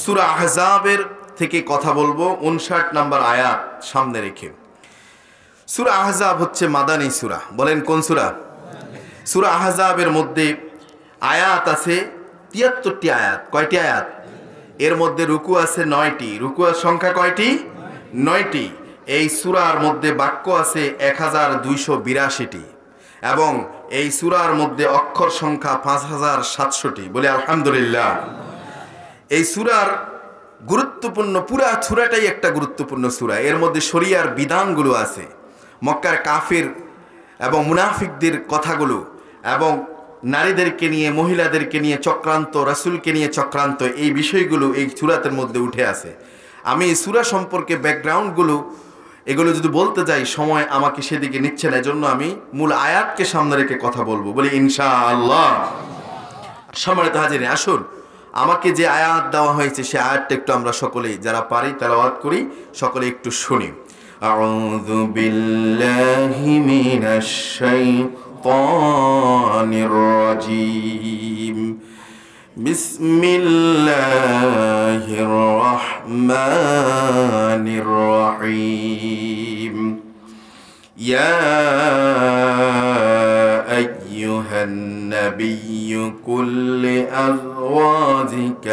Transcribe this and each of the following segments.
সূরা আহজাবের থেকে কথা বলবো 59 নম্বর আয়াত সামনে রেখে। সূরা আহজাব হচ্ছে মাদানী সূরা। বলেন কোন সূরা? সূরা আহজাবের মধ্যে আয়াত আছে 73টি আয়াত। কয়টি আয়াত? এর মধ্যে রুকু আছে 9টি। রুকুর সংখ্যা কয়টি? 9টি। এই সূরার মধ্যে বাক্য আছে 1282টি এবং এই সূরার মধ্যে অক্ষর সংখ্যা 5700টি। বলে আলহামদুলিল্লাহ। এই সূরার গুরুত্বপূর্ণ, পুরা সূরাটাই একটা গুরুত্বপূর্ণ সূরা। এর মধ্যে শরিয়ার বিধানগুলো আছে, মক্কার কাফির এবং মুনাফিকদের কথাগুলো, এবং নারীদেরকে নিয়ে, মহিলাদেরকে নিয়ে চক্রান্ত, রাসূলকে নিয়ে চক্রান্ত, এই বিষয়গুলো এই সূরাতের মধ্যে উঠে আছে। আমি এই সূরা সম্পর্কে ব্যাকগ্রাউন্ডগুলো এগুলো যদি বলতে যাই সময় আমাকে সেদিকে নিচ্ছে না, এজন্য আমি মূল আয়াতকে সামনে রেখে কথা বলবো। বলি ইনশাআল্লাহ। সম্মানিত হাজিরিন, আসুন আমাকে যে আয়াত দেওয়া হয়েছে সে আয়াতটা একটু আমরা সকলেই যারা পারি তেলাওয়াত করি, সকলে একটু শুনি। আউযু বিল্লাহি মিনাশ শাইতানির রাজীম। বিসমিল্লাহির রহমানির রহিম। ইয়া أيها النبي قل لأزواجك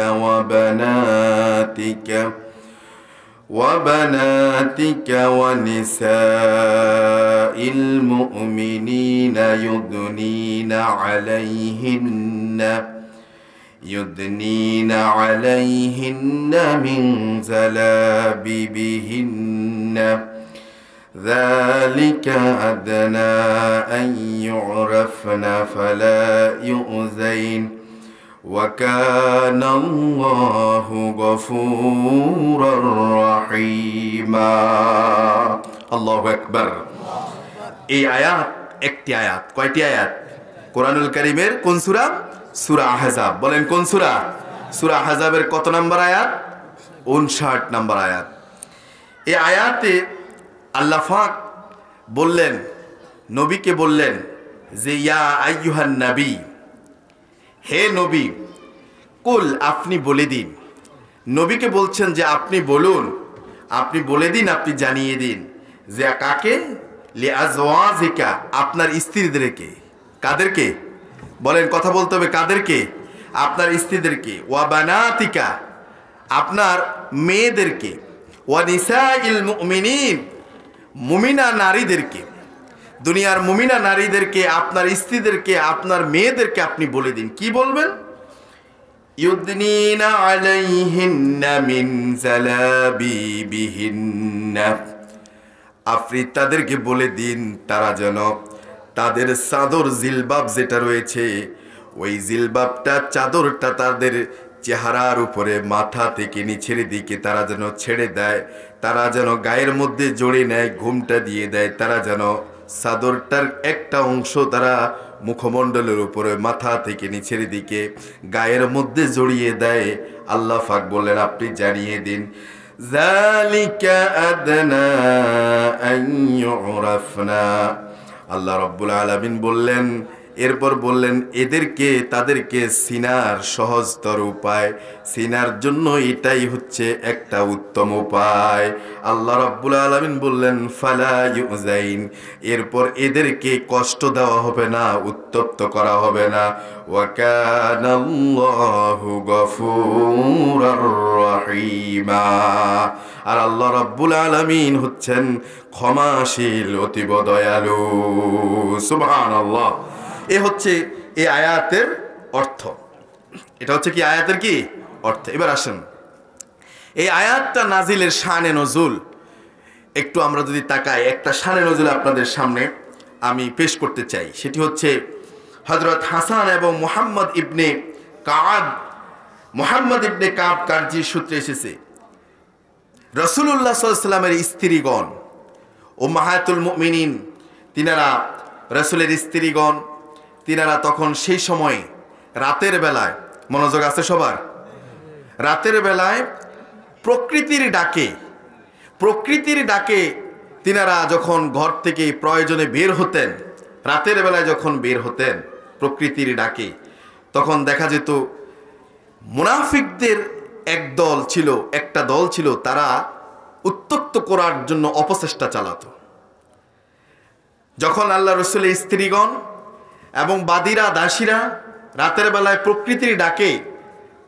وبناتك ونساء المؤمنين يدنين عليهن من جلابيبهن ذلك أدنى أن يعرفن فلا يؤذين وكان الله غفورا رحيما। الله أكبر। এই আয়াত একটি আয়াত। কয়টি আয়াত? কোরআনুল কারীমের কোন সূরা? সূরা আহজাব। বলেন কোন সূরা? সূরা আহজাবের কত নম্বর আয়াত? 59 নম্বর আয়াত। এই আয়াতে আল্লাহ পাক বললেন, নবীকে বললেন যে ইয়া আইয়ুহান নবী, হে নবী, কুল, আপনি বলে দিন। নবীকে বলছেন যে আপনি বলুন, আপনি বলে দিন, আপনি জানিয়ে দিন। যে কাকে? লিআজওয়াজিকা, আপনার স্ত্রীদেরকে। কাদেরকে? বলেন, কথা বলতে হবে, কাদেরকে? আপনার স্ত্রীদেরকে। ওয়া বানাতিকা, আপনার মেয়েদেরকে। ওয়া নিসাইল মুমিনিন, মুমিনা নারীদেরকে। দুনিয়ার মুমিনা নারীদেরকে, আপনার স্ত্রীদেরকে, আপনার মেয়েদেরকে আপনি বলে দিন। কি বলবেন? ইউদনিনা আলাইহিন্না মিন জালাবিবিহিন্না, আপনি তাদেরকে বলে দিন তারা যেন তাদের চাদর, জিলবাব যেটা রয়েছে, ওই জিলবাবটা, চাদরটা তাদের চেহারার উপরে, মাথা থেকে নিচের দিকে তারা যেন ছেড়ে দেয়, তারা যেন গায়ের মধ্যে জড়ে নেয়, ঘুমটা দিয়ে দেয়, তারা যেন চাদরটার একটা অংশ তারা মুখমণ্ডলের উপরে, মাথা থেকে নিচের দিকে গায়ের মধ্যে জড়িয়ে দেয়। আল্লাহ পাক বললেন আপনি জানিয়ে দিন। যালিকা আদনা আন ইউরাফনা, আল্লাহ রাব্বুল আলামিন বললেন, এরপর বললেন এদেরকে, তাদেরকে চিনার সহজতর উপায়, চিনার জন্য এটাই হচ্ছে একটা উত্তম উপায়। আল্লাহ রাব্বুল আলামিন বললেন ফালা ইউজাইন, এরপর এদেরকে কষ্ট দেওয়া হবে না, উত্তপ্ত করা হবে না। ওয়া কানাল্লাহু গফুরার রহিমা, আর আল্লাহ রাব্বুল আলামিন হচ্ছেন ক্ষমাশীল, অতীব দয়ালু। সুবহানাল্লাহ। এ হচ্ছে এই আয়াতের অর্থ। এটা হচ্ছে কি আয়াতের কি অর্থ। এবার আসেন এই আয়াতটা নাজিলের শানে নজুল একটু আমরা যদি তাকাই, একটা শানে নজুল আপনাদের সামনে আমি পেশ করতে চাই। সেটি হচ্ছে হযরত হাসান এবং মুহাম্মদ ইবনে কাব কারজির সূত্রে এসেছে। রাসূলুল্লাহ সাল্লাল্লাহু আলাইহি ওয়াসাল্লামের স্ত্রীগণ, উম্মাহাতুল মুমিনিন, তিনারা রাসূলের স্ত্রীগণ, তিনারা তখন সেই সময় রাতের বেলায়, মনোযোগ আছে সবার, রাতের বেলায় প্রকৃতির ডাকে তিনারা যখন ঘর থেকে প্রয়োজনে বের হতেন, রাতের বেলায় যখন বের হতেন প্রকৃতির ডাকে, তখন দেখা যেত মুনাফিকদের একটা দল ছিল তারা উত্তক্ত করার জন্য অপচেষ্টা চালাতো। যখন আল্লাহ রসুলের স্ত্রীগণ এবং বাদীরা দাসীরা রাতের বেলায় প্রকৃতির ডাকে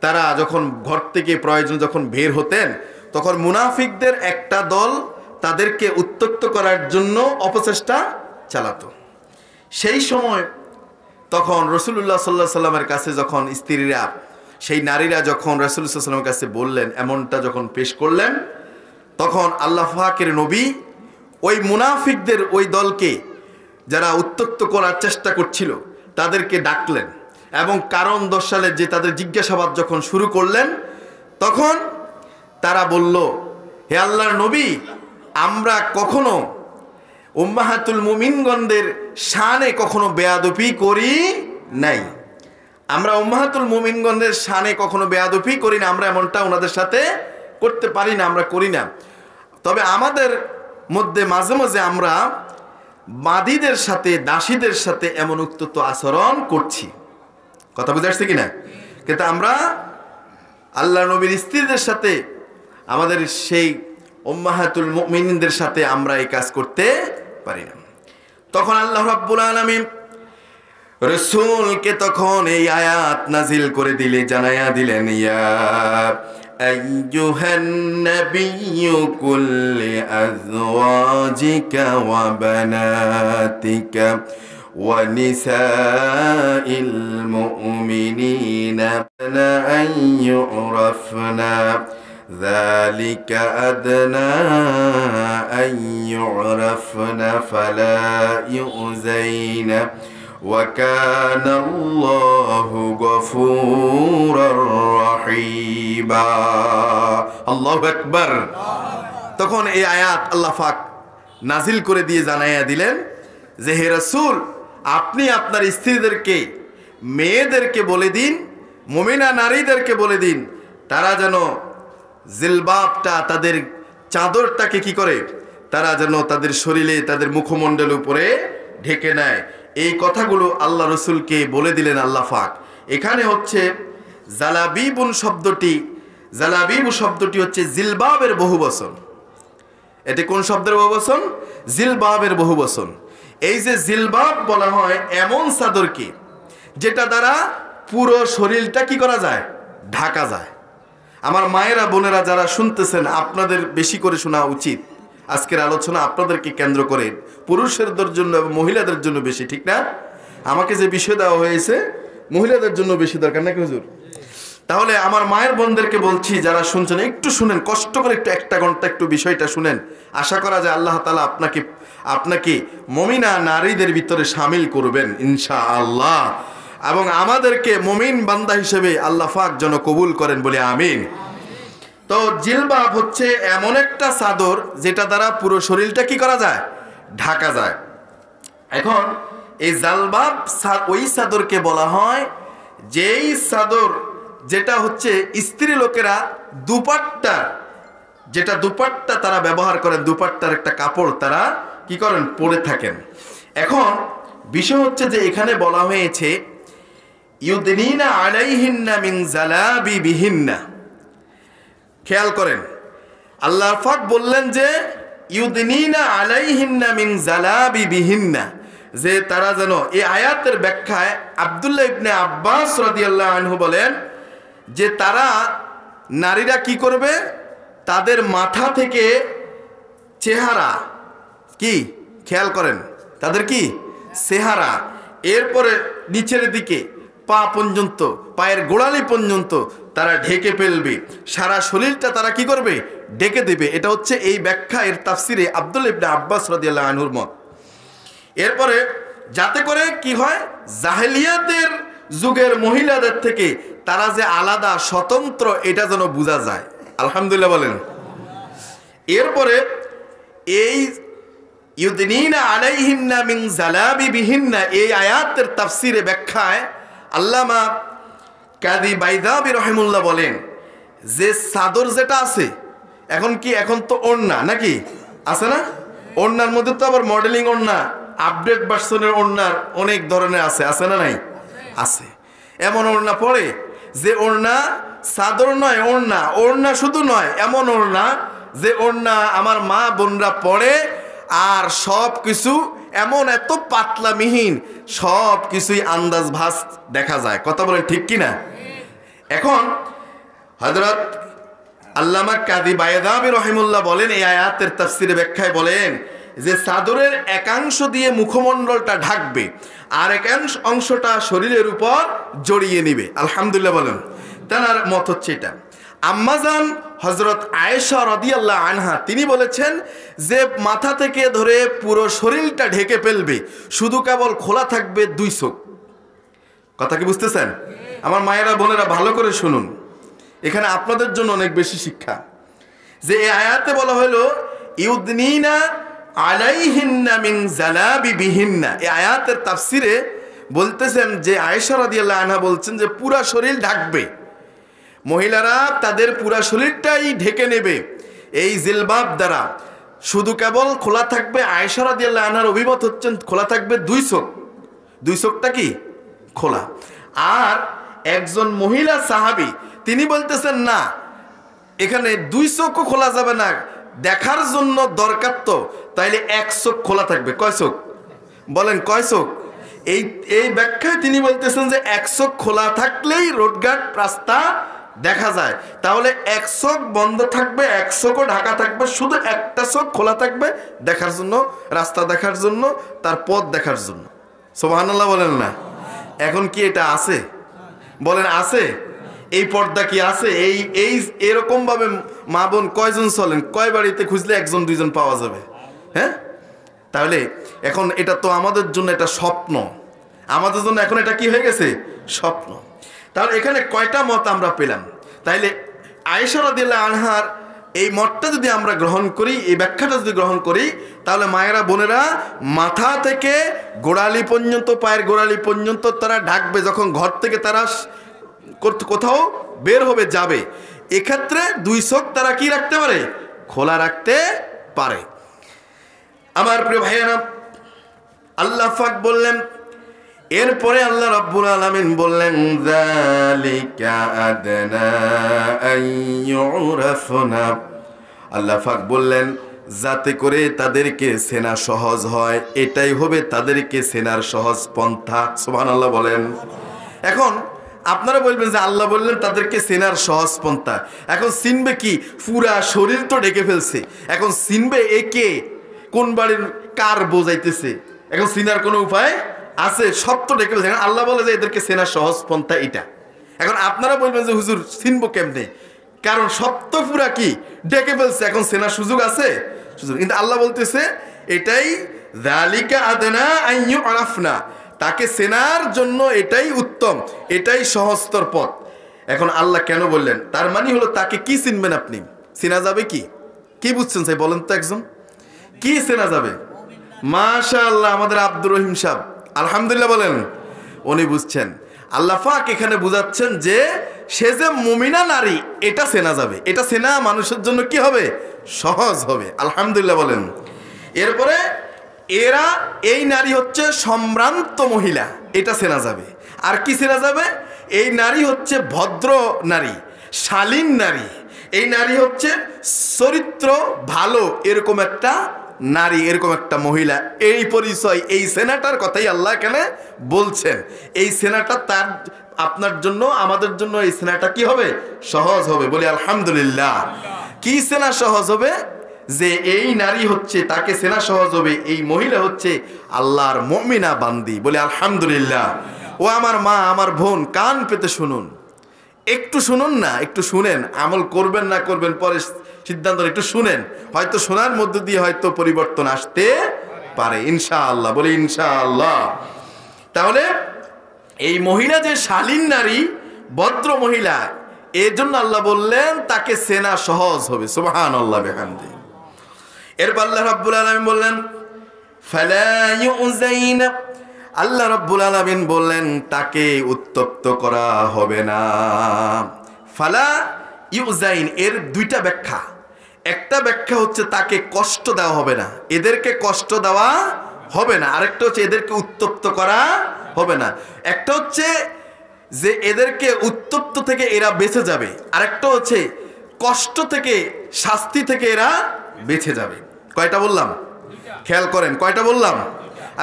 তারা যখন ঘর থেকে প্রয়োজন যখন বের হতেন, তখন মুনাফিকদের একটা দল তাদেরকে উত্তক্ত করার জন্য অপচেষ্টা চালাতো। সেই সময় তখন রাসূলুল্লাহ সাল্লাল্লাহু আলাইহি সাল্লামের কাছে যখন স্ত্রীরা, সেই নারীরা যখন রাসূলুল্লাহ সাল্লাল্লাহু আলাইহি সাল্লামের কাছে বললেন, এমনটা যখন পেশ করলেন, তখন আল্লাহ পাকের নবী ওই মুনাফিকদের ওই দলকে যারা উত্তক্ত করার চেষ্টা করছিল তাদেরকে ডাকলেন এবং কারণ দর্শালেন, যে তাদের জিজ্ঞাসাবাদ যখন শুরু করলেন, তখন তারা বলল, হে আল্লাহর নবী, আমরা কখনো উম্মাহাতুল মুমিনগণদের শানে কখনো বেয়াদবি করি নাই। আমরা উম্মাহাতুল মুমিনগণদের শানে কখনো বেয়াদবি করি না, আমরা এমনটা ওনাদের সাথে করতে পারি না, আমরা করি না। তবে আমাদের মধ্যে মাঝে মাঝে আমরা বাদীদের সাথে, দাসীদের সাথে এমন উত্তত আচরণ করছি। কথা বুঝে আসছে কিনা? কিন্তু আমরা আল্লাহ নবীর স্ত্রীদের সাথে, আমাদের সেই উম্মাহাতুল মুমিনদের সাথে আমরা এই কাজ করতে পারি না। তখন আল্লাহ রাব্বুল আলামিন রাসূলকে তখন এই আয়াত নাজিল করে দিলে, জানায়া দিলেন, ইয়া আইয়ুহান নাবিয়্যু কুল্লি আযওয়াজিকা ওয়া বানাতিকা ওয়া নিসাইল মুমিনিনা আন ইউরাফনা ذلك أدنى أن يعرفن فلا يؤذين وكان الله غفورا رحيما الله أكبر। তখন এই আয়াত আল্লাহ পাক নাজিল করে দিয়ে জানাইয়া দিলেন যে, হে রাসূল, আপনি আপনার স্ত্রীদেরকে, মেয়েদেরকে বলে দিন, মুমিনা নারীদেরকে বলে দিন, তারা যেন জিলবাবটা, তাদের চাদরটাকে কি করে, তারা যেন তাদের শরীরে, তাদের মুখমণ্ডল উপরে ঢেকে নেয়। এই কথাগুলো আল্লাহ রসুলকে বলে দিলেন আল্লাহ পাক। এখানে হচ্ছে জালাবিবুন শব্দটি, জালাবিবু শব্দটি হচ্ছে জিলবাবের বহুবচন। এটি কোন শব্দের বহুবচন? জিলবাবের বহুবচন। এই যে জিলবাব বলা হয় এমন চাদরকে যেটা দ্বারা পুরো শরীরটা কি করা যায়, ঢাকা যায়। আমার মায়েরা, বোনেরা যারা শুনতেছেন, আপনাদের বেশি করে শোনা উচিত। আজকের আলোচনা আপনাদেরকে কেন্দ্র করে, পুরুষদের জন্য এবং মহিলাদের জন্য বেশি, ঠিক না? আমাকে যে বিষয় দেওয়া হয়েছে মহিলাদের জন্য বেশি দরকার নাকি হুজুর? তাহলে আমার মায়ের বোনদেরকে বলছি, যারা শুনছেন একটু শুনেন, কষ্ট করে একটু একটা ঘন্টা একটু বিষয়টা শুনেন। আশা করা যায় আল্লাহ তাআলা আপনাকে মুমিনা নারীদের ভিতরে শামিল করবেন ইনশাআল্লাহ, এবং আমাদেরকে মুমিন বান্দা হিসেবে আল্লাহ পাক যেন কবুল করেন, বলে আমিন। তো জিলবাব হচ্ছে এমন একটা চাদর যেটা দ্বারা পুরো শরীরটা কি করা যায়, ঢাকা যায়। এখন এই জালবাব ওই চাদরকে বলা হয়, যেই চাদর যেটা হচ্ছে স্ত্রী লোকেরা দুপাট্টা, যেটা দুপাট্টা তারা ব্যবহার করেন, দুপাট্টার একটা কাপড় তারা কি করেন, পরে থাকেন। এখন বিষয় হচ্ছে যে এখানে বলা হয়েছে ইউদনিনা আলাইহিন্না মিন জালাবিবিহিন্না। খেয়াল করেন, আল্লাহ পাক বললেন যে ইউদনিনা আলাইহিন্না মিন জালাবিবিহিন্না, যে তারা যেন, এই আয়াতের ব্যাখ্যায় আব্দুল্লাহ ইবনে আব্বাস রাদিয়াল্লাহু আনহু বলেন যে তারা, নারীরা কি করবে, তাদের মাথা থেকে চেহারা কি, খেয়াল করেন, তাদের কি চেহারা, এরপরে নিচের দিকে পা পর্যন্ত, পায়ের গোড়ালি পর্যন্ত তারা ঢেকে ফেলবে, সারা শরীরটা তারা কি করবে, ঢেকে দেবে। এটা হচ্ছে এই ব্যাখ্যা, এর তাফসিরে আব্দুল্লাহ ইবনে আব্বাস রাদিয়াল্লাহু আনহুর মত। এরপরে যাতে করে কি হয়, জাহেলিয়াতের যুগের মহিলাদের থেকে তারা যে আলাদা, স্বতন্ত্র, এটা যেন বোঝা যায়। আলহামদুলিল্লাহ বলেন। এরপরে এই ইউদনিনা আলাইহিন্না মিন জালাবিবিহিন্না, এই আয়াতের তাফসিরে ব্যাখ্যায় আল্লামা কাজী বাইদাবি রহিমাহুল্লাহ বলেন যে চাদর যেটা আছে, এখন তো ওড়না নাকি আছে না, ওড়নার মধ্যে তো আবার মডেলিং ওড়না, আপডেট ভার্সনের ওড়নার অনেক ধরনের আছে না নাই? আছে। এমন ওড়না পরে যে ওড়না চাদর নয়, ওড়না। ওড়না শুধু নয়, এমন ওড়না যে ওড়না আমার মা বোনরা পড়ে আর সব কিছু এমন এত পাতলা মিহিন, সব কিছুই আন্দাজ ভাস দেখা যায়। কথা বলেন ঠিক কিনা? এখন হযরত আল্লামা কাজী বায়দাবী রহিমাহুল্লাহ বলেন, এই আয়াতের তাফসিরে ব্যাখ্যায় বলেন যে চাদরের একাংশ দিয়ে মুখমণ্ডলটা ঢাকবে আর একাংশ অংশটা শরীরের উপর জড়িয়ে নিবে। আলহামদুলিল্লাহ বলেন। তার মত হচ্ছে এটা। আম্মাজান হযরত আয়েশা রাদিয়াল্লাহু আনহা তিনি বলেছেন যে মাথা থেকে ধরে পুরো শরীরটা ঢেকে ফেলবে, শুধু কেবল খোলা থাকবে 2 চোখ। কথা কি বুঝতেছেন? আমার মায়েরা বোনেরা ভালো করে শুনুন, এখানে আপনাদের জন্য অনেক বেশি শিক্ষা। যে এই আয়াতে বলা হলো ইউদনিনা আলাইহিন্না মিন জালাবিবিহিন্না। এই আয়াতের তাফসিরে বলতেছেন যে আয়েশা রাদিয়াল্লাহু আনহা বলছেন যে পুরা শরীর ঢাকবে, মহিলারা তাদের পুরা শরীরটাই ঢেকে নেবে এই জিলবাব দ্বারা, শুধু কেবল খোলা থাকবে। আয়েশা রাদিয়াল্লাহু আনহার অভিমত হচ্ছেন খোলা থাকবে 2 চোখ। 2 চোখটা কি খোলা। আর একজন মহিলা সাহাবী তিনি বলতেছেন না, এখানে 2 চোখও খোলা যাবে না, দেখার জন্য দরকার তো, তাইলে 1 চোখ খোলা থাকবে। কয় চোখ বলেন? কয় চোখ? এই ব্যাখ্যায় তিনি বলতেছেন যে 1 চোখ খোলা থাকলেই রোডঘাট রাস্তা দেখা যায়, তাহলে 1 চোখ বন্ধ থাকবে, 1 চোখও ঢাকা থাকবে, শুধু একটা চোখ খোলা থাকবে দেখার জন্য, রাস্তা দেখার জন্য, তার পথ দেখার জন্য। সুবহানাল্লাহ বলেন না? এখন কি এটা আছে? বলেন আছে? এই পর্দা কি আছে? এই এরকম ভাবে মা বোন কয়জন চলেন? কয় বাড়িতে খুঁজলে 1জন 2জন পাওয়া যাবে? হ্যাঁ, তাহলে এখন এটা তো আমাদের জন্য এটা স্বপ্ন, আমাদের জন্য এখন এটা কি হয়ে গেছে? স্বপ্ন। তাহলে এখানে কয়টা মত আমরা পেলাম? তাইলে আয়েশা রাদিয়াল্লাহু আনহার এই মতটা যদি আমরা গ্রহণ করি, এই ব্যাখ্যাটা যদি গ্রহণ করি, তাহলে মায়েরা বোনেরা মাথা থেকে গোড়ালি পর্যন্ত, পায়ের গোড়ালি পর্যন্ত তারা ঢাকবে যখন ঘর থেকে তারা কোথাও বের হবে, যাবে। এক্ষেত্রে 2 চোখ তারা কি রাখতে পারে? খোলা রাখতে পারে। আমার প্রিয় ভাইয়েরা, আল্লাহ পাক বললেন, এরপরে আল্লাহ রাব্বুল আলামিন বললেন যালিকা আদনা আইয়ুরাফনা। আল্লাহ পাক বললেন যাতে করে তাদেরকে চেনা সহজ হয়, এটাই হবে তাদেরকে চেনার সহজ পন্থা। সুবহানাল্লাহ বলেন। এখন আপনারা বলবেন যে আল্লাহ বললেন তাদেরকে চেনার সহজ পন্থা, এখন চিনবে কি? পুরা শরীর তো ঢেকে ফেলছে, এখন চিনবে একে কোন বাড়ির কার বোঝাইতেছে? এখন চিনার কোনো উপায় আছে? সব তো ঢেকে ফেলছে। আল্লাহ বলে যে এদেরকে চেনার সহজ পন্থা এটা। এখন আপনারা বলবেন যে হুজুর চিনবো কেমনে? কারণ সব তো পুরা কি ঢেকে ফেলছে, এখন চেনার সুযোগ আছে? সুযোগ। কিন্তু আল্লাহ বলতেছে এটাই যালিকা আদনা আইয়ুরাফনা, তাকে চেনার জন্য এটাই উত্তম, এটাই সহজতর পথ। এখন আল্লাহ কেন বললেন? তার মানে হলো তাকে কি চিনবেন আপনি? চেনা যাবে কি? কি বুঝছেন ভাই বলেন তো? একজন কি চেনা যাবে? মাশাআল্লাহ, আমাদের আব্দুর রহিম সাহেব আলহামদুলিল্লাহ বলেন, উনি বুঝছেন। আল্লাহ পাক এখানে বুঝাচ্ছেন যে সে যে মুমিনা নারী এটা চেনা যাবে, এটা চেনা মানুষের জন্য কি হবে? সহজ হবে। আলহামদুলিল্লাহ বলেন। এরপরে এরা এই নারী হচ্ছে সম্ভ্রান্ত মহিলা, এটা চেনা যাবে। আর কি চেনা যাবে? এই নারী হচ্ছে ভদ্র নারী, শালীন নারী, এই নারী হচ্ছে চরিত্র ভালো, এরকম একটা নারী, এরকম একটা মহিলা। এই পরিচয়, এই সেনাটার কথাই আল্লাহ এখানে বলছেন। এই সেনাটা তার আপনার জন্য, আমাদের জন্য এই সেনাটা কি হবে? সহজ হবে। বলি আলহামদুলিল্লাহ। কি সেনা সহজ হবে? যে এই নারী হচ্ছে, তাকে সেনা সহজ হবে, এই মহিলা হচ্ছে আল্লাহর মুমিনা বান্দি। বলি আলহামদুলিল্লাহ। ও আমার মা, আমার বোন, কান পেতে শুনুন, একটু শুনুন না, একটু শুনেন, আমল করবেন না করবেন পরে সিদ্ধান্ত, একটু শুনেন, হয়তো শোনার মধ্য দিয়ে হয়তো পরিবর্তন আসতে পারে ইনশাআল্লাহ। বলি ইনশাআল্লাহ। তাহলে এই মহিলা যে শালীন নারী, ভদ্র মহিলা, এর জন্য আল্লাহ বললেন তাকে চেনা সহজ হবে। সুবহানাল্লাহ বিহামদি। এরপর আল্লাহ রাব্বুল আলামিন বললেন ফালা ইউযাইন, আল্লাহ রাব্বুল আলামিন বললেন তাকে উত্তপ্ত করা হবে না। ফালা ইউযাইন এর 2টা ব্যাখ্যা। একটা ব্যাখ্যা হচ্ছে তাকে কষ্ট দেওয়া হবে না, এদেরকে কষ্ট দেওয়া হবে না। আরেকটা হচ্ছে এদেরকে উত্তপ্ত করা হবে না। একটা হচ্ছে যে এদেরকে উত্তপ্ত থেকে এরা বেঁচে যাবে, আরেকটা হচ্ছে কষ্ট থেকে, শাস্তি থেকে এরা বেঁচে যাবে। কয়টা বললাম? খেয়াল করেন, কয়টা বললাম?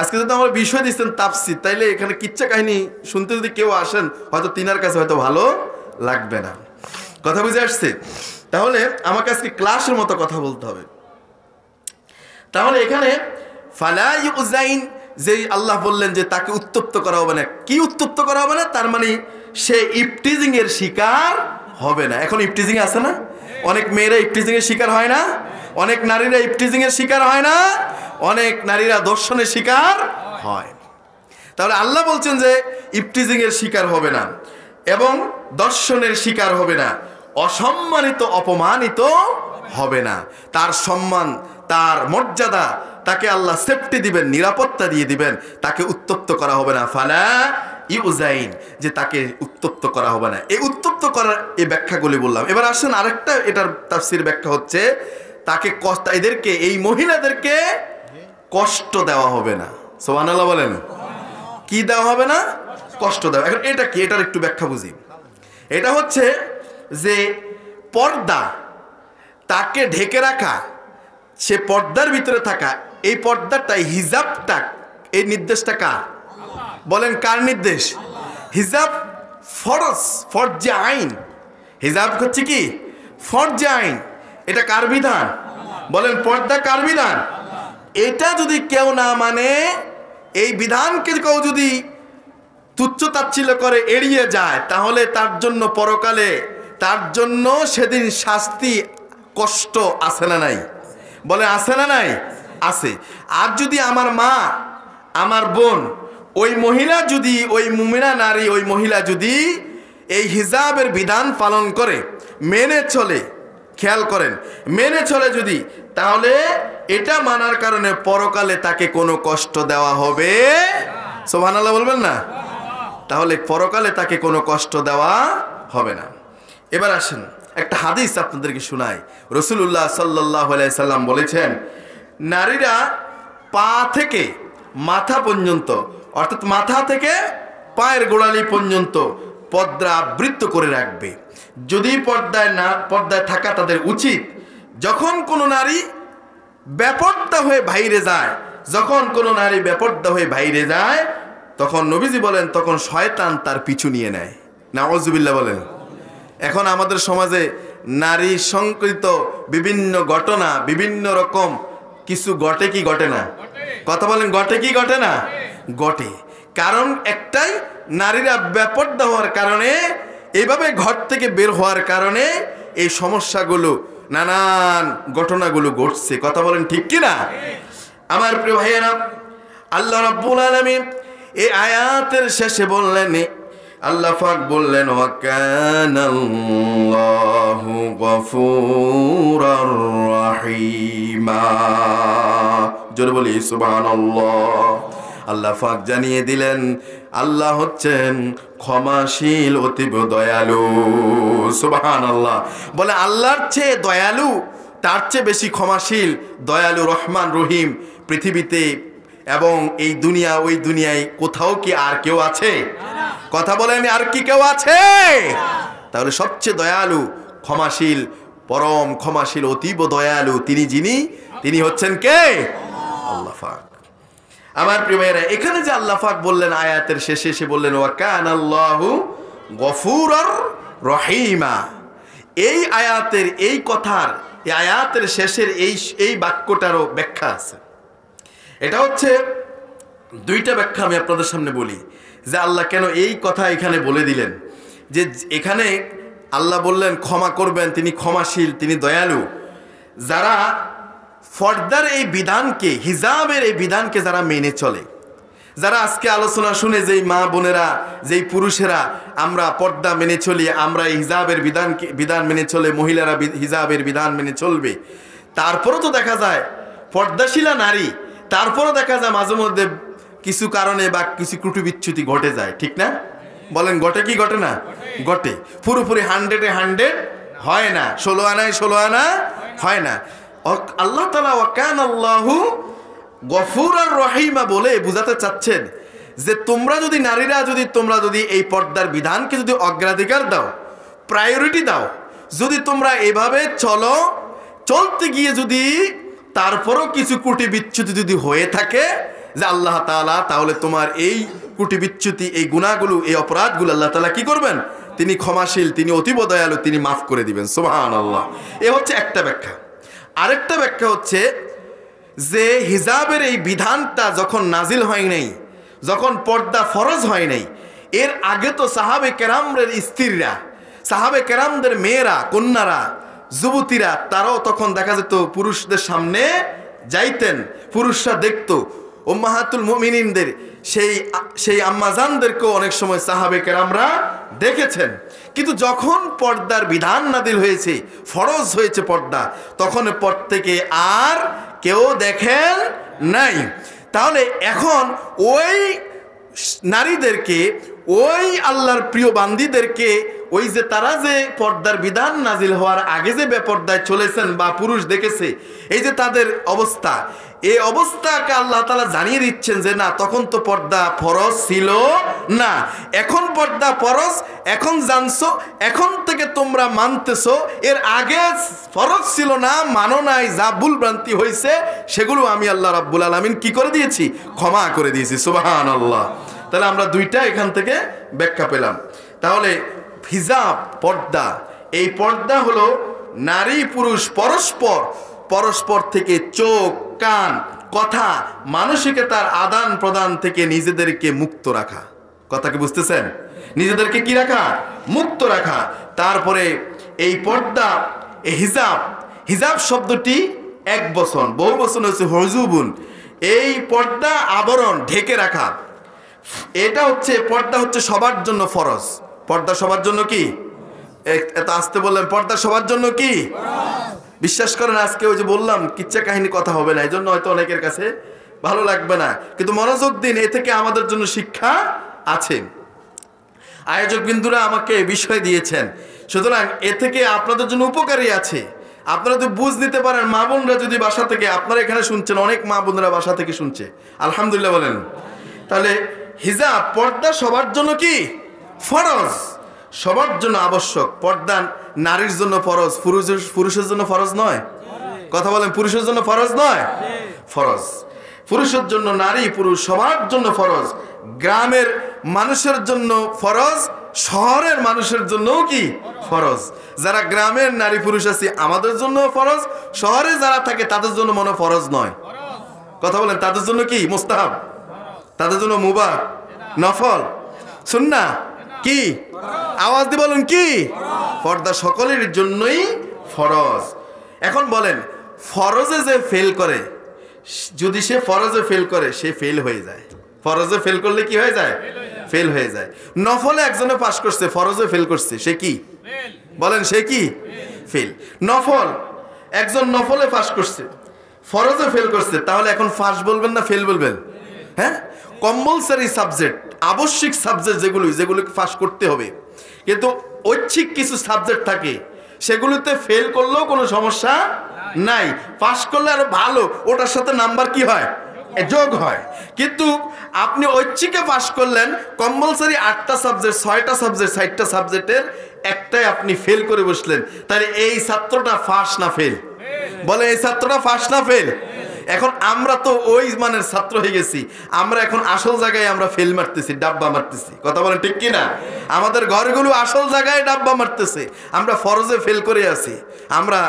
আজকে যদি আমরা বিষয় দিচ্ছেন তাফসীর, তাইলে এখানে কিচ্ছা কাহিনী শুনতে যদি কেউ আসেন, হয়তো তিনার কাছে হয়তো ভালো লাগবে না। কথা বুঝে আসছে? তাহলে আমাকে আজকে ক্লাসের মতো কথা বলতে হবে। তাহলে এখানে ফালা ইউজাইন, যে আল্লাহ বললেন যে তাকে উত্তপ্ত করা হবে না। কি উত্তপ্ত করা হবে না? তার মানে সে ইফটিজিং এর শিকার হবে না। এখন ইফটিজিং আছে না? অনেক মেয়েরা ইফটিজিং এর শিকার হয় না? অনেক নারীরা ইফটিজিং এর শিকার হয় না? অনেক নারীরা দর্শনের শিকার হয়। তাহলে আল্লাহ বলছেন যে ইফটিজিং এর শিকার হবে না এবং দর্শনের শিকার হবে না, অসম্মানিত অপমানিত হবে না। তার সম্মান, তার মর্যাদা, তাকে আল্লাহ সেফটি দিবেন, নিরাপত্তা দিয়ে দিবেন, তাকে উত্তপ্ত করা হবে না। ফালা ইউজাইন, যে তাকে উত্তপ্ত করা হবে না। এই উত্তপ্ত করার এই ব্যাখ্যাগুলি বললাম। এবার আসেন আরেকটা, এটার তাফসীর ব্যাখ্যা হচ্ছে তাকে কষ্ট, এদেরকে, এই মহিলাদেরকে কষ্ট দেওয়া হবে না। সুবহানাল্লাহ বলেন। কি দেওয়া হবে না? কষ্ট দেওয়া। এখন এটা কি? এটার একটু ব্যাখ্যা বুঝি। এটা হচ্ছে যে পর্দা, তাকে ঢেকে রাখা, সে পর্দার ভিতরে থাকা, এই পর্দাটা, হিজাবটা, এই নির্দেশটা কার? বলেন কার নির্দেশ? হিজাব ফরজ, ফরজে আইন। হিজাব হচ্ছে কি? ফরজে আইন। এটা কার বিধান? বলেন পর্দা কার বিধান? এটা যদি কেউ না মানে, এই বিধানকে কেউ যদি তুচ্ছ তাচ্ছিল্য করে এড়িয়ে যায়, তাহলে তার জন্য পরকালে, তার জন্য সেদিন শাস্তি, কষ্ট আছে না নাই? বলে আছে না নাই? আছে। আর যদি আমার মা, আমার বোন, ওই মহিলা যদি, ওই মুমিনা নারী, ওই মহিলা যদি এই হিজাবের বিধান পালন করে, মেনে চলে, খেয়াল করেন, মেনে চলে যদি, তাহলে এটা মানার কারণে পরকালে তাকে কোনো কষ্ট দেওয়া হবে। সুবহানাল্লাহ বলবেন না? তাহলে পরকালে তাকে কোনো কষ্ট দেওয়া হবে না। এবার আসেন একটা হাদিস আপনাদেরকে শোনাই। রাসূলুল্লাহ সাল্লাল্লাহু আলাইহি সাল্লাম বলেছেন, নারীরা পা থেকে মাথা পর্যন্ত, অর্থাৎ মাথা থেকে পায়ের গোড়ালি পর্যন্ত পর্দা আবৃত করে রাখবে। যদি পর্দায় থাকা তাদের উচিত। যখন কোনো নারী বেপর্দা হয়ে বাইরে যায়, যখন কোনো নারী বেপর্দা হয়ে বাইরে যায়, তখন নবীজি বলেন, তখন শয়তান তার পিছু নিয়ে নেয়। নাউযুবিল্লাহ বলেন। এখন আমাদের সমাজে নারী সংকৃত বিভিন্ন ঘটনা, বিভিন্ন রকম কিছু ঘটে কি ঘটে না? কথা বলেন, ঘটে কি ঘটে না? ঘটে। কারণ একটাই, নারীরা বেপর্দা হওয়ার কারণে, এইভাবে ঘর থেকে বের হওয়ার কারণে এই সমস্যাগুলো, নানান ঘটনাগুলো ঘটছে। কথা বলেন ঠিক কি না? আমার প্রিয় ভাইয়েরা, আল্লাহ রাব্বুল আলামিন এই আয়াতের শেষে বললেন, আল্লাহ পাক বললেন, ওয়া কানাল্লাহু গফুরার রহিমা। জোরে বলি সুবহানাল্লাহ। আল্লাহ পাক জানিয়ে দিলেন, আল্লাহ হচ্ছেন ক্ষমাশীল, অতীব দয়ালু। সুবহানাল্লাহ। বলে আল্লাহর চেয়ে দয়ালু, তার চেয়ে বেশি ক্ষমাশীল, দয়ালু, রহমান, রহিম পৃথিবীতে এবং এই দুনিয়া, ওই দুনিয়ায় কোথাও কি আর কেউ আছে? কথা বলেন, আর কি কেউ আছে? তাহলে সবচেয়ে দয়ালু, ক্ষমাশীল, পরম ক্ষমাশীল, অতীব দয়ালু তিনি হচ্ছেন কে? আল্লাহ পাক। আমার প্রিয় ভাইয়েরা, এখানে যে আল্লাহ পাক বললেন আয়াতের শেষে এসে বললেন, ওয়া কানাল্লাহু গফুরার রহিমা। এই আয়াতের, এই কথার, এই আয়াতের শেষের এই বাক্যটারও ব্যাখ্যা আছে। এটা হচ্ছে দুইটা ব্যাখ্যা আমি আপনাদের সামনে বলি, যে আল্লাহ কেন এই কথা এখানে বলে দিলেন। যে এখানে আল্লাহ বললেন ক্ষমা করবেন, তিনি ক্ষমাশীল, তিনি দয়ালু। যারা পর্দার এই বিধানকে, হিজাবের এই বিধানকে যারা মেনে চলে, যারা আজকে আলোচনা শুনে, যেই মা বোনেরা, যেই পুরুষেরা আমরা পর্দা মেনে চলি, আমরা এই হিজাবের বিধান মেনে চলে, মহিলারা হিজাবের বিধান মেনে চলবে, তারপরও তো দেখা যায় পর্দাশীলা নারী, তারপরও দেখা যায় মাঝে মধ্যে কিছু কারণে বা কিছু ত্রুটি বিচ্যুতি ঘটে যায়, ঠিক না? বলেন ঘটে কি ঘটে না? ঘটে। পুরোপুরি 100-এ 100 হয় না, 16 আনায় 16 আনা হয় না। আল্লাহ তাআলা ওয়া কানাল্লাহু গফুরার রহিমা বলে বুঝাতে চাচ্ছেন যে তোমরা যদি নারীরা তোমরা যদি এই পর্দার বিধানকে যদি অগ্রাধিকার দাও, প্রায়োরিটি দাও, যদি তোমরা এভাবে চলতে গিয়ে যদি তারপরও কিছু কুটি বিচ্যুতি যদি হয়ে থাকে, যে আল্লাহ তাআলা তাহলে তোমার এই কুটি বিচ্যুতি, এই গুনাহগুলো, এই অপরাধগুলো আল্লাহ তাআলা কি করবেন? তিনি ক্ষমাশীল, তিনি অতীব দয়ালু, তিনি মাফ করে দিবেন। সুবহানাল্লাহ। এ হচ্ছে একটা ব্যাখ্যা। আরেকটা ব্যাখ্যা হচ্ছে যে হিজাবের এই বিধানটা যখন নাজিল হয় নাই, যখন পর্দা ফরজ হয় নাই, এর আগে তো সাহাবে কেরামদের স্ত্রীরা, সাহাবে কেরামদের মেয়েরা, কন্যারা, যুবতীরা, তারাও তখন দেখা যেত পুরুষদের সামনে যাইতেন, পুরুষরা দেখতো। উম্মাহাতুল মুমিনিনদের সেই আম্মাজানদেরকেও অনেক সময় সাহাবে কেরামরা দেখেছেন। কিন্তু যখন পর্দার বিধান নাদিল হয়েছে, ফরজ হয়েছে পর্দা, তখন পর থেকে আর কেউ দেখেন নাই। তাহলে এখন ওই নারীদেরকে, ওই আল্লাহর প্রিয় বান্দীদেরকে, ওই যে তারা যে পর্দার বিধান নাজিল হওয়ার আগে যে বেপর্দায় চলেছেন বা পুরুষ দেখেছে, এই যে তাদের অবস্থা, এই অবস্থাকে আল্লাহ তাআলা জানিয়ে দিচ্ছেন যে না, তখন তো পর্দা ফরজ ছিল না, এখন পর্দা ফরজ, এখন জানছো, এখন থেকে তোমরা মানতেছো, এর আগে ফরজ ছিল না, মানো নাই, যা ভুল ভ্রান্তি হয়েছে সেগুলো আমি আল্লাহ রাব্বুল আলামিন কি করে দিয়েছি? ক্ষমা করে দিয়েছি। সুবহানাল্লাহ। তাহলে আমরা দুইটা এখান থেকে ব্যাখ্যা পেলাম। তাহলে হিজাব, পর্দা, এই পর্দা হলো নারী পুরুষ পরস্পর থেকে চোখ, কান, কথা, মানসিকতার আদান প্রদান থেকে নিজেদেরকে মুক্ত রাখা। কথা কি বুঝতেছেন? নিজেদেরকে কি রাখা? মুক্ত রাখা। তারপরে এই পর্দা, এই হিজাব শব্দটি এক বচন, বহু বচন হচ্ছে হুজুবুন। এই পর্দা আবরণ, ঢেকে রাখা, এটা হচ্ছে পর্দা হচ্ছে সবার জন্য ফরজ। পর্দা সবার জন্য কি? এত আসতে বললেন, পর্দা সবার জন্য কি? বিশ্বাস করেন, আজকে ওই যে বললাম কিচ্ছা কাহিনী কথা হবে না, এই জন্য হয়তো অনেকের কাছে ভালো লাগবে না, কিন্তু মনোযোগ দিন, এ থেকে আমাদের জন্য শিক্ষা আছে। আয়োজক বিন্দুরা আমাকে বিষয় দিয়েছেন, সুতরাং এ থেকে আপনাদের জন্য উপকারী আছে। আপনারা তো বুঝ নিতে পারেন, মা বোনরা যদি বাসা থেকে, আপনারা এখানে শুনছেন, অনেক মা বোনরা বাসা থেকে শুনছে, আলহামদুলিল্লাহ বলেন। তাহলে হিজাব, পর্দা সবার জন্য কি? ফরজ, সবার জন্য আবশ্যক। পর্দা নারীর জন্য ফরজ, পুরুষের জন্য ফরজ নয়। কথা বলেন, পুরুষের জন্য ফরজ নয়, ফরজ। পুরুষের জন্য, নারী পুরুষ সবার জন্য ফরজ। গ্রামের মানুষের জন্য ফরজ, শহরের মানুষের জন্যও কি ফরজ। যারা গ্রামের নারী পুরুষ আছে আমাদের জন্য ফরজ, শহরে যারা থাকে তাদের জন্য মনে ফরজ নয়। কথা বলেন, তাদের জন্য কি মুস্তাহাব, তাদের জন্য মুবাহ, নফল, সুন্নাহ, কি? আওয়াজ দিয়ে বলুন কি? পর্দা সকলের জন্যই ফরজ। এখন বলেন, ফরজে যে ফেল করে, যদি সে ফরজে ফেল করে, সে ফেল হয়ে যায়। ফরজে ফেল করলে কি হয়ে যায়? ফেল হয়ে যায়। নফলে একজনে পাস করছে, ফরজে ফেল করছে, সে কি? বলেন, সে কি? ফেল। নফল, একজন নফলে পাস করছে, ফরজে ফেল করছে, তাহলে এখন ফাঁস বলবেন না ফেল বলবেন? হ্যাঁ, কম্পালসারি সাবজেক্ট, আবশ্যিক সাবজেক্ট যেগুলোকে পাস করতে হবে, কিন্তু ঐচ্ছিক কিছু সাবজেক্ট থাকে, সেগুলোতে ফেল করলেও কোনো সমস্যা নাই, পাস করলে আরো ভালো, ওটার সাথে নাম্বার কি হয়? যোগ হয়। কিন্তু আপনি ঐচ্ছিকে পাস করলেন, কম্পালসারি 8টা সাবজেক্ট, 6টা সাবজেক্ট, 60টা সাবজেক্টের একটাই আপনি ফেল করে বসলেন, তাহলে এই ছাত্রটা ফাঁস না ফেল? বলে, এই ছাত্রটা ফাঁস না ফেল? এখন আমরা তো ওই মানের ছাত্র হয়ে গেছি, আমরা এখন আসল জায়গায় আমরা ফেল মারতেছি, ডাব্বা মারতেছি। কথা বলেন ঠিক কিনা? আমাদের ঘরগুলো আসল জায়গায় ডাব্বা মারতেছে, আমরা ফরজে ফেল করে আছি। আমরা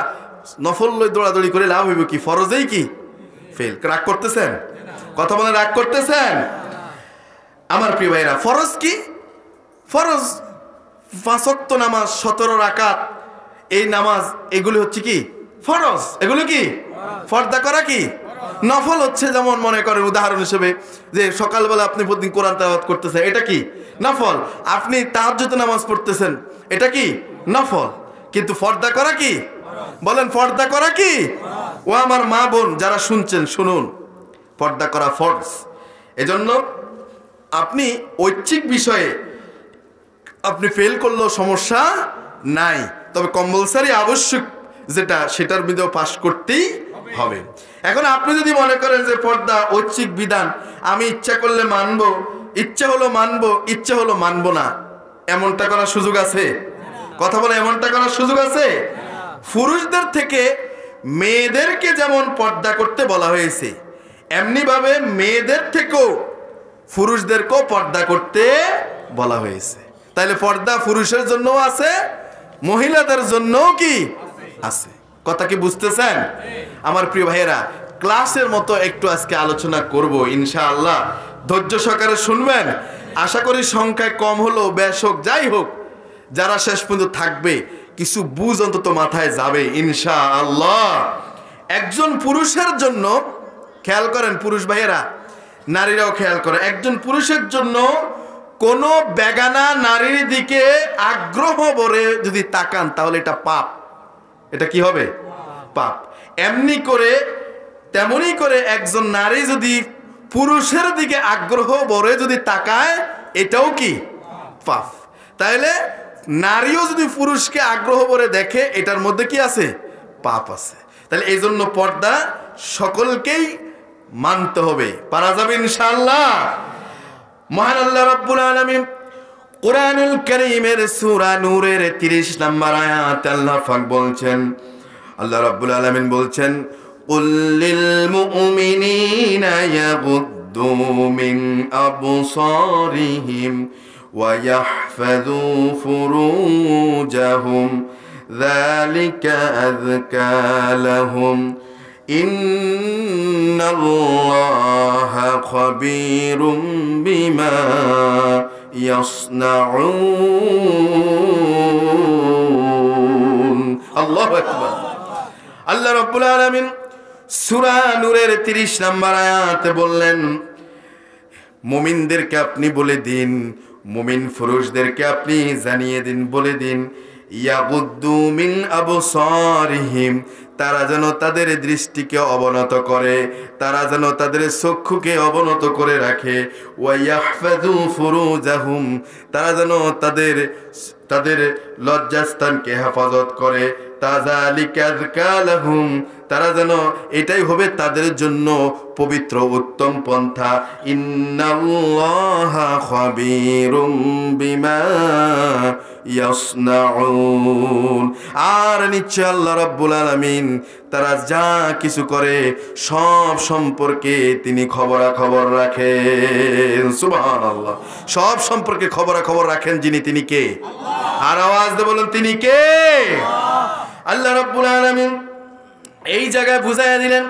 নফল লই দৌড়াদৌড়ি করে লাভ হইব কি? ফরজেই কি ফেল? রাগ করতেছেন? কথা বলেন, রাগ করতেছেন? আমার প্রিয় ভাইরা, ফরজ কি? ফরজ 5 ওয়াক্ত নামাজ, 17 রাকাত, এই নামাজ, এগুলি হচ্ছে কি ফরজ। এগুলো কি পর্দা করা কি? নফল হচ্ছে যেমন মনে করেন উদাহরণ হিসেবে যে সকালবেলা আপনি প্রতিদিন কোরআন তেলাওয়াত করতেছেন, এটা কি নফল। আপনি তাহাজ্জুদে নামাজ পড়তেছেন, এটা কি নফল। কিন্তু পর্দা করা কি? বলেন, পর্দা করা কি? ও আমার মা বোন যারা শুনছেন, শুনুন, পর্দা করা ফরজ। এজন্য আপনি ঐচ্ছিক বিষয়ে আপনি ফেল করলেও সমস্যা নাই, তবে কম্পালসারি আবশ্যক যেটা, সেটার মধ্যেও পাস করতেই হবে। এখন আপনি যদি মনে করেন যে পর্দা ঐচ্ছিক বিধান, আমি ইচ্ছা করলে মানবো, ইচ্ছা হলো মানবো, ইচ্ছা হলো মানবো না, এমনটা করার সুযোগ আছে? কথা বলে, এমনটা করার সুযোগ আছে? পুরুষদের থেকে মেয়েদেরকে যেমন পর্দা করতে বলা হয়েছে, এমনি ভাবে মেয়েদের থেকেও পুরুষদেরকেও পর্দা করতে বলা হয়েছে। তাইলে পর্দা পুরুষের জন্য আছে, মহিলাদের জন্যও কি আছে। কথা কি বুঝতেছেন আমার প্রিয় ভাইয়েরা? ক্লাসের মতো একটু আজকে আলোচনা করব ইনশাআল্লাহ, ধৈর্য সহকারে শুনবেন। আশা করি সংখ্যায় কম হলেও বেশ হোক, যাই হোক, যারা শেষ পর্যন্ত থাকবে কিছু বুঝ অন্তত মাথায় যাবে ইনশাআল্লাহ। একজন পুরুষের জন্য, খেয়াল করেন পুরুষ ভাইয়েরা, নারীরাও খেয়াল করে, একজন পুরুষের জন্য কোনো বেগানা নারীর দিকে আগ্রহ ভরে যদি তাকান তাহলে এটা পাপ। এটা কি হবে? পাপ। এমনি করে তেমনি করে একজন নারী যদি পুরুষের দিকে আগ্রহ ভরে যদি তাকায়, এটাও কি পাপ। তাইলে নারীও যদি পুরুষকে আগ্রহ ভরে দেখে, এটার মধ্যে কি আছে? পাপ আছে। তাহলে এই জন্য পর্দা সকলকেই মানতে হবে। পারা যাবে ইনশাআল্লাহ। মহান আল্লাহ রাব্বুল আলামিন কুরআনুল কারীমের সূরা নূরের 30 নম্বর আয়াতে আল্লাহ পাক বলছেন, আল্লাহ রাব্বুল আলামিন বলছেন, কুল লিল মুমিনিনা ইয়াগুদ্দু মিন আবসারিহিম ওয়া ইয়াহফাযু ফুরুজাহুম যালিকা আযকা লাহুম ইন্নাল্লাহা খাবীরুম বিমা ইয়াসনাউন। আল্লাহু আকবার। আল্লাহ রাব্বুল আলামিন সূরা নূরের 30 নম্বর আয়াতে বললেন, মুমিনদেরকে আপনি বলে দিন, মুমিন পুরুষদেরকে আপনি জানিয়ে দিন, বলে দিন, ইয়াগুদ্দু মিন আবসারিহিম, তারা যেন তাদের দৃষ্টিকে অবনত করে, তারা যেন তাদের চক্ষুকে অবনত করে রাখে, ওয়া ইয়াহফাযু ফুরুজাহুম, তারা যেন তাদের লজ্জাস্থানকে হেফাজত করে, তাযালিকা আযকা লাহুম, তারা যেন, এটাই হবে তাদের জন্য পবিত্র উত্তম পন্থা। ইন্নাল্লাহা খাবীরুম বিমা ইয়াসনাউন, আর নিশ্চয় আল্লাহ রাব্বুল আলামিন তারা যা কিছু করে সব সম্পর্কে তিনি খবরাখবর রাখেন। সুবহানাল্লাহ। সব সম্পর্কে খবরাখবর রাখেন যিনি, তিনি কে? আর আওয়াজ দিয়ে বলুন, তিনি কে? আল্লাহ রাব্বুল আলামিন এই জায়গায় বুঝাইয়া দিলেন,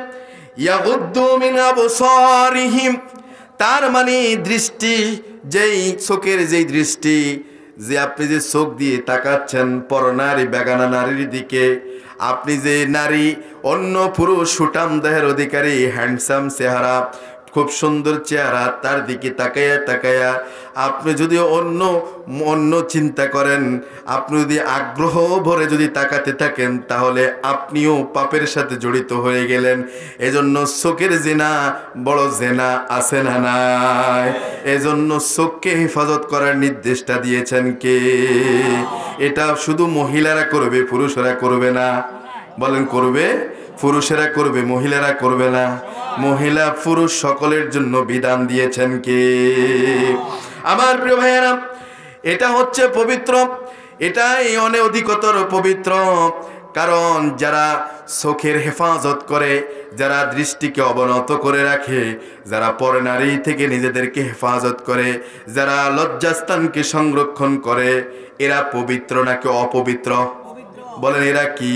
ইয়াগুদ্দু মিন আবসারিহিম, তার মানে দৃষ্টি, যেই চোখের যেই দৃষ্টি, যে আপনি যে চোখ দিয়ে তাকাচ্ছেন পরনারী বেগানা নারীর দিকে, আপনি যে নারী, অন্য পুরুষ সুঠাম দেহের অধিকারী, হ্যান্ডসাম চেহারা, খুব সুন্দর চেহারা, তার দিকে তাকাইয়া তাকাইয়া আপনি যদি অন্য চিন্তা করেন, আপনি যদি আগ্রহ ভরে যদি তাকাতে থাকেন, তাহলে আপনিও পাপের সাথে জড়িত হয়ে গেলেন। এজন্য চোখের জিনা বড় জেনা, আছে না নাই? এজন্য চোখকে হেফাজত করার নির্দেশটা দিয়েছেন কে? এটা শুধু মহিলারা করবে, পুরুষেরা করবে না। বলেন, করবে? পুরুষেরা করবে, মহিলারা করবে না। মহিলা পুরুষ সকলের জন্য বিধান দিয়েছেন কে? আমার প্রিয় ভাইয়েরা, এটা হচ্ছে পবিত্র, এটাই অনেক অধিকতর পবিত্র। কারণ যারা চোখের হেফাজত করে, যারা দৃষ্টিকে অবনত করে রাখে, যারা পরনারী থেকে নিজেদেরকে হেফাজত করে, যারা লজ্জাস্থানকে সংরক্ষণ করে, এরা পবিত্র নাকি অপবিত্র? বলেন, এরা কি?